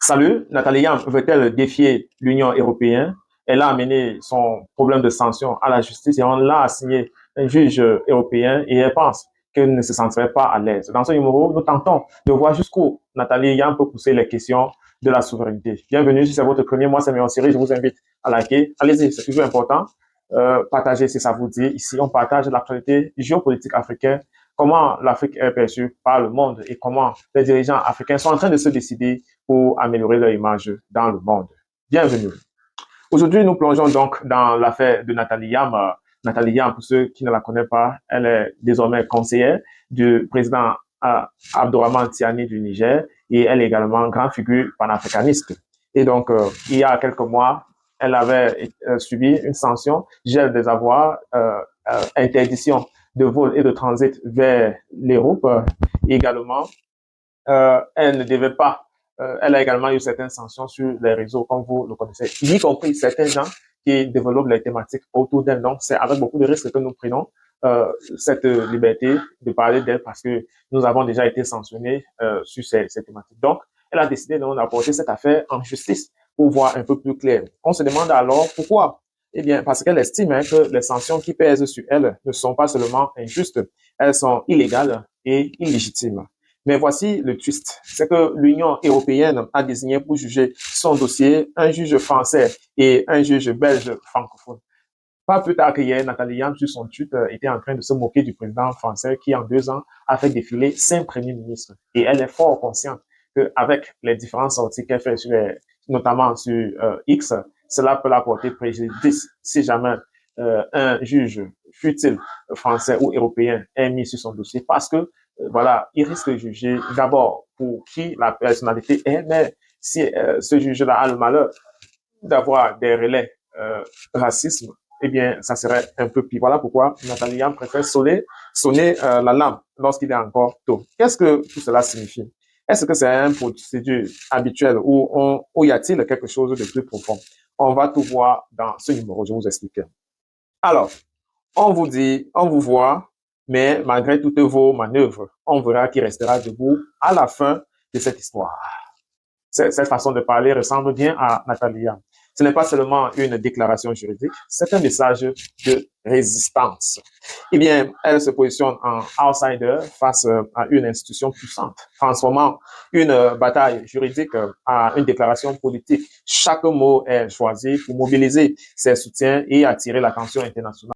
Salut, Nathalie Yam veut-elle défier l'Union européenne? Elle a amené son problème de sanctions à la justice et on l'a assigné un juge européen et elle pense qu'elle ne se sentirait pas à l'aise. Dans ce numéro, nous tentons de voir jusqu'où Nathalie Yam peut pousser les questions de la souveraineté. Bienvenue, si c'est votre premier mois, c'est Méon Siri, je vous invite à liker. Allez-y, c'est toujours important. Partagez si ça vous dit. Ici, on partage l'actualité géopolitique africaine, comment l'Afrique est perçue par le monde et comment les dirigeants africains sont en train de se décider pour améliorer leur image dans le monde. Bienvenue. Aujourd'hui, nous plongeons donc dans l'affaire de Nathalie Yam. Nathalie Yam, pour ceux qui ne la connaissent pas, elle est désormais conseillère du président Abdourahmane Tiani du Niger et elle est également grande figure panafricaniste. Et donc, il y a quelques mois, elle avait subi une sanction, gel des avoirs, interdiction de vol et de transit vers l'Europe. Également, elle ne devait pas elle a également eu certaines sanctions sur les réseaux, comme vous le connaissez, y compris certains gens qui développent les thématiques autour d'elle. Donc, c'est avec beaucoup de risques que nous prenons cette liberté de parler d'elle parce que nous avons déjà été sanctionnés sur ces thématiques. Donc, elle a décidé d'apporter cette affaire en justice pour voir un peu plus clair. On se demande alors pourquoi. Eh bien, parce qu'elle estime que les sanctions qui pèsent sur elle ne sont pas seulement injustes, elles sont illégales et illégitimes. Mais voici le twist, c'est que l'Union européenne a désigné pour juger son dossier un juge français et un juge belge francophone. Pas plus tard qu'hier, Nathalie Yam, sur son tweet, était en train de se moquer du président français qui, en 2 ans, a fait défiler 5 premiers ministres. Et elle est fort consciente qu'avec les différentes sorties qu'elle fait, notamment sur X, cela peut la porter préjudice si jamais un juge, fût-il français ou européen, est mis sur son dossier parce que voilà, il risque de juger d'abord pour qui la personnalité est, mais si ce juge-là a le malheur d'avoir des relais racisme, eh bien, ça serait un peu pire. Voilà pourquoi Nathalie Yam préfère sonner l'alarme lorsqu'il est encore tôt. Qu'est-ce que tout cela signifie? Est-ce que c'est un procédure habituel ou y a-t-il quelque chose de plus profond? On va tout voir dans ce numéro, je vous explique. Alors, on vous voit, mais malgré toutes vos manœuvres, on verra qui restera debout à la fin de cette histoire. Cette façon de parler ressemble bien à Nathalie Yam. Ce n'est pas seulement une déclaration juridique, c'est un message de résistance. Eh bien, elle se positionne en outsider face à une institution puissante, transformant une bataille juridique en une déclaration politique. Chaque mot est choisi pour mobiliser ses soutiens et attirer l'attention internationale.